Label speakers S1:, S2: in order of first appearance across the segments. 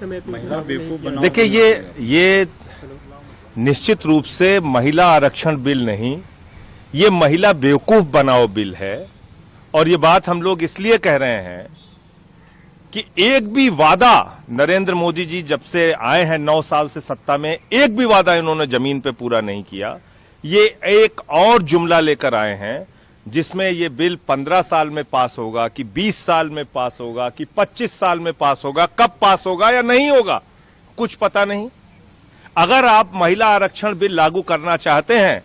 S1: समय पे
S2: महिला बेवकूफ बनाओ।
S3: देखिए ये निश्चित रूप से महिला आरक्षण बिल नहीं, ये महिला बेवकूफ बनाओ बिल है। और ये बात हम लोग इसलिए कह रहे हैं कि एक भी वादा नरेंद्र मोदी जी जब से आए हैं 9 साल से सत्ता में, एक भी वादा इन्होंने जमीन पे पूरा नहीं किया। ये एक और जुमला लेकर आए हैं जिसमें ये बिल 15 साल में पास होगा कि 20 साल में पास होगा कि 25 साल में पास होगा, कब पास होगा या नहीं होगा कुछ पता नहीं। अगर आप महिला आरक्षण बिल लागू करना चाहते हैं,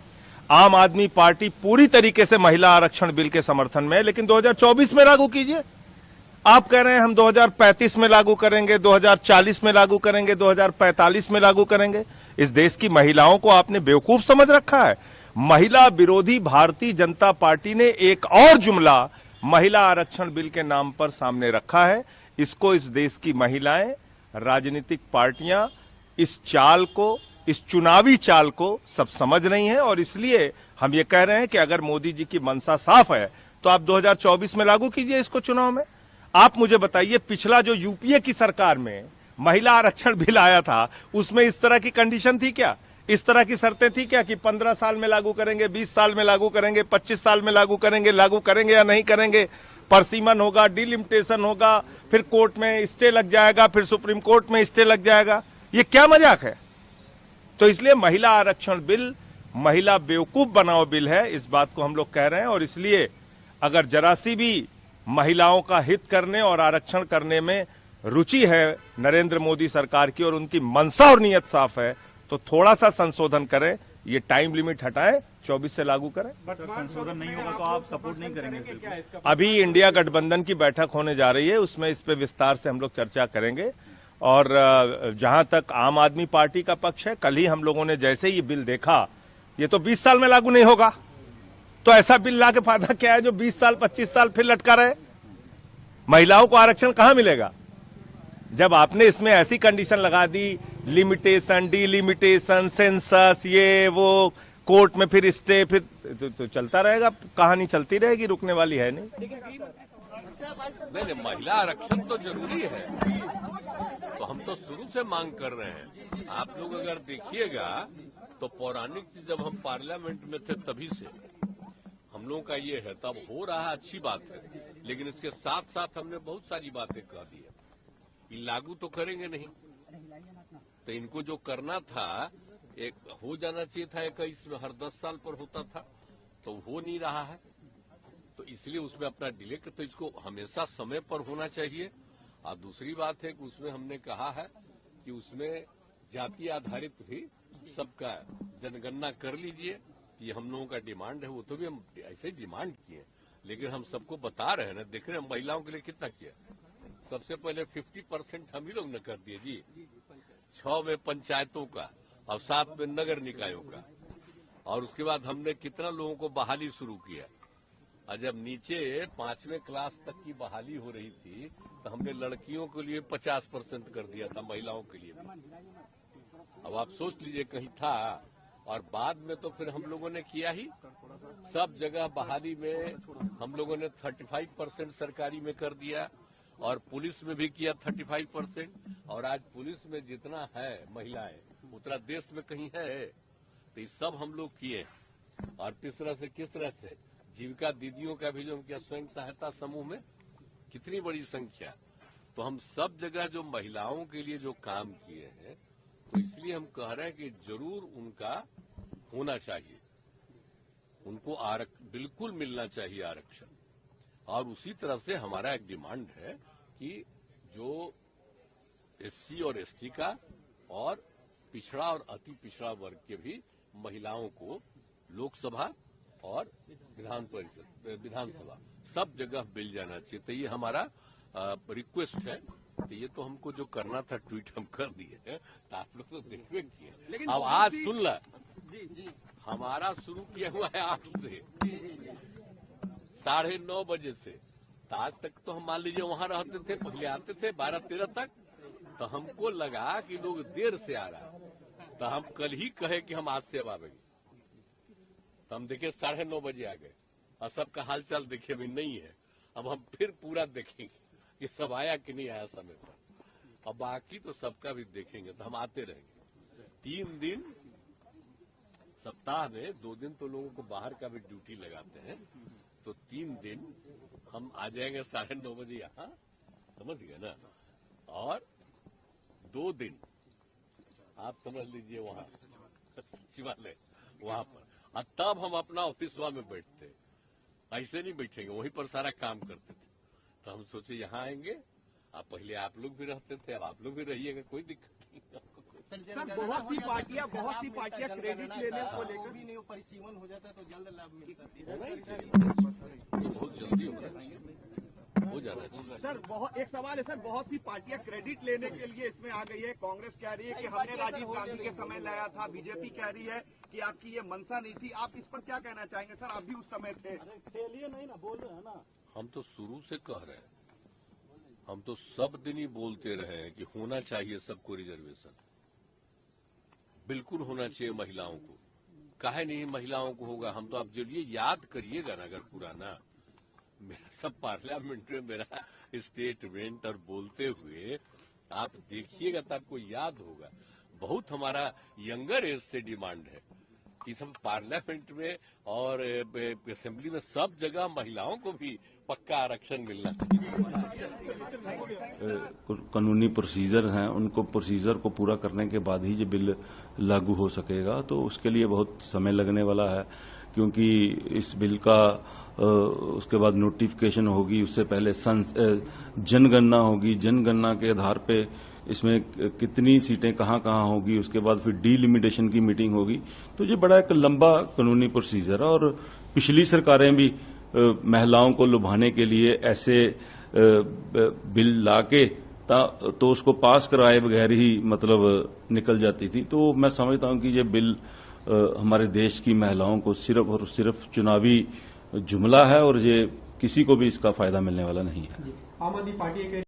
S3: आम आदमी पार्टी पूरी तरीके से महिला आरक्षण बिल के समर्थन में है, लेकिन 2024 में लागू कीजिए। आप कह रहे हैं हम 2035 में लागू करेंगे, 2040 में लागू करेंगे, 2045 में लागू करेंगे। इस देश की महिलाओं को आपने बेवकूफ समझ रखा है। महिला विरोधी भारतीय जनता पार्टी ने एक और जुमला महिला आरक्षण बिल के नाम पर सामने रखा है। इसको इस देश की महिलाएं, राजनीतिक पार्टियां इस चाल को, इस चुनावी चाल को सब समझ रही हैं। और इसलिए हम ये कह रहे हैं कि अगर मोदी जी की मंशा साफ है तो आप 2024 में लागू कीजिए इसको चुनाव में। आप मुझे बताइए, पिछला जो यूपीए की सरकार में महिला आरक्षण बिल आया था उसमें इस तरह की कंडीशन थी क्या? इस तरह की शर्तें थी क्या कि 15 साल में लागू करेंगे, 20 साल में लागू करेंगे, 25 साल में लागू करेंगे या नहीं करेंगे, परसीमन होगा, डिलिमिटेशन होगा, फिर कोर्ट में स्टे लग जाएगा, फिर सुप्रीम कोर्ट में स्टे लग जाएगा? ये क्या मजाक है? तो इसलिए महिला आरक्षण बिल महिला बेवकूफ बनाओ बिल है, इस बात को हम लोग कह रहे हैं। और इसलिए अगर जरा सी भी महिलाओं का हित करने और आरक्षण करने में रुचि है नरेंद्र मोदी सरकार की और उनकी मंशा और नीयत साफ है तो थोड़ा सा संशोधन करें, ये टाइम लिमिट हटाएं, 24 से लागू करें।
S2: संशोधन नहीं होगा तो आप सपोर्ट नहीं करेंगे?
S3: अभी इंडिया गठबंधन की बैठक होने जा रही है, उसमें इस पे विस्तार से हम लोग चर्चा करेंगे। और जहां तक आम आदमी पार्टी का पक्ष है, कल ही हम लोगों ने जैसे ही बिल देखा, ये तो 20 साल में लागू नहीं होगा, तो ऐसा बिल ला के फायदा क्या है जो 20 साल 25 साल फिर लटका रहे? महिलाओं को आरक्षण कहां मिलेगा जब आपने इसमें ऐसी कंडीशन लगा दी, लिमिटेशन, डिलिमिटेशन, सेंसस, ये वो, कोर्ट में फिर स्टे, फिर तो चलता रहेगा, कहानी चलती रहेगी, रुकने वाली है नहीं।
S4: नहीं, महिला आरक्षण तो जरूरी है, तो हम तो शुरू से मांग कर रहे हैं। आप लोग अगर देखिएगा तो पौराणिक जब हम पार्लियामेंट में थे तभी से हम लोगों का ये है, तब हो रहा अच्छी बात है, लेकिन इसके साथ साथ हमने बहुत सारी बातें कह दी है कि लागू तो करेंगे नहीं, तो इनको जो करना था एक हो जाना चाहिए था 21 में, हर 10 साल पर होता था, तो हो नहीं रहा है, तो इसलिए उसमें अपना डिले कर, तो इसको हमेशा समय पर होना चाहिए। और दूसरी बात है कि उसमें हमने कहा है कि उसमें जाति आधारित भी सबका जनगणना कर लीजिए, ये हम लोगों का डिमांड है, वो तो भी हम ऐसे डिमांड किए, लेकिन हम सबको बता रहे हैं ना, देख रहे हैं महिलाओं के लिए कितना किया। सबसे पहले 50% हम ही लोग ने कर दिए जी, 6 में पंचायतों का और 7 में नगर निकायों का, और उसके बाद हमने कितना लोगों को बहाली शुरू किया। और जब नीचे 5वें क्लास तक की बहाली हो रही थी तो हमने लड़कियों के लिए 50% कर दिया था, महिलाओं के लिए। अब आप सोच लीजिए कहीं था, और बाद में तो फिर हम लोगों ने किया ही, सब जगह बहाली में हम लोगों ने 35% सरकारी में कर दिया, और पुलिस में भी किया 35%, और आज पुलिस में जितना है महिलाएं उतना देश में कहीं है, तो ये सब हम लोग किए। और तीसरा से किस तरह से जीविका दीदियों का भी जो किया, स्वयं सहायता समूह में कितनी बड़ी संख्या, तो हम सब जगह जो महिलाओं के लिए जो काम किए हैं, तो इसलिए हम कह रहे हैं कि जरूर उनका होना चाहिए, उनको बिल्कुल मिलना चाहिए आरक्षण। और उसी तरह से हमारा एक डिमांड है कि जो एससी और एसटी का और पिछड़ा और अति पिछड़ा वर्ग के भी महिलाओं को लोकसभा और विधानसभा सब जगह मिल जाना चाहिए, तो ये हमारा रिक्वेस्ट है। तो ये तो हमको जो करना था ट्वीट हम कर दिए हैं, तो आप लोग तो देखबे किए। अब आज सुन ला, हमारा शुरू किया हुआ है 8 से 9:30 बजे से, तो आज तक तो हम मान लीजिए वहां रहते थे, पहले आते थे 12-13 तक, तो हमको लगा कि लोग देर से आ रहा, तो हम कल ही कहे कि हम आज से अब आवेंगे, तो हम देखे 9:30 बजे आ गए, और सबका हालचाल देखे भी नहीं है। अब हम फिर पूरा देखेंगे कि सब आया कि नहीं आया समय पर। और बाकी तो सबका भी देखेंगे, तो हम आते रहेंगे 3 दिन सप्ताह में। 2 दिन तो लोगों को बाहर का भी ड्यूटी लगाते हैं, तो 3 दिन हम आ जाएंगे 9:30 बजे यहाँ, समझ गए ना। और 2 दिन आप समझ लीजिए वहाँ सचिवालय वहाँ पर, और तब हम अपना ऑफिसवा में बैठते, ऐसे नहीं बैठेंगे, वहीं पर सारा काम करते थे। तो हम सोचे यहाँ आएंगे, अब पहले आप लोग भी रहते थे, अब आप लोग भी रहिएगा, कोई दिक्कत नहीं।
S1: सर बहुत सी पार्टियां क्रेडिट लेने को लेकर
S5: भी नहीं, परिसीमन हो जाता है तो जल्द लाभ मिलता है।
S4: होना ही चाहिए, ये बहुत जल्दी हो जाना चाहिए।
S1: सर एक सवाल है सर, बहुत सी पार्टियां क्रेडिट लेने के लिए इसमें आ गई है। कांग्रेस कह रही है कि हमने राजीव गांधी के समय लाया था, बीजेपी कह रही है कि आपकी ये मंशा नहीं थी। आप इस पर क्या कहना चाहेंगे सर? आप भी उस समय थे।
S5: खेलिए नहीं ना, बोल रहे हैं ना।
S4: हम तो शुरू से कह रहे हैं, हम तो सब दिन ही बोलते रहे हैं कि होना चाहिए सबको रिजर्वेशन, बिल्कुल होना चाहिए महिलाओं को। काहे नहीं महिलाओं को होगा? हम तो आप जरिए याद करिएगा ना, अगर पुराना मेरा सब पार्लियामेंट में मेरा स्टेटमेंट और बोलते हुए आप देखिएगा तो आपको याद होगा। बहुत हमारा यंगर एज से डिमांड है कि सब पार्लियामेंट में और असेंबली में सब जगह महिलाओं को भी पक्का आरक्षण मिलना चाहिए।
S6: कानूनी प्रोसीजर हैं, उनको प्रोसीजर को पूरा करने के बाद ही ये बिल लागू हो सकेगा। तो उसके लिए बहुत समय लगने वाला है, क्योंकि इस बिल का उसके बाद नोटिफिकेशन होगी, उससे पहले जनगणना होगी, जनगणना के आधार पे इसमें कितनी सीटें कहाँ कहाँ होगी, उसके बाद फिर डिलिमिटेशन की मीटिंग होगी। तो ये बड़ा एक लंबा कानूनी प्रोसीजर है, और पिछली सरकारें भी महिलाओं को लुभाने के लिए ऐसे बिल लाके तो उसको पास कराए बगैर ही मतलब निकल जाती थी। तो मैं समझता हूं कि ये बिल हमारे देश की महिलाओं को सिर्फ और सिर्फ चुनावी जुमला है, और ये किसी को भी इसका फायदा मिलने वाला नहीं है।
S5: आम आदमी पार्टी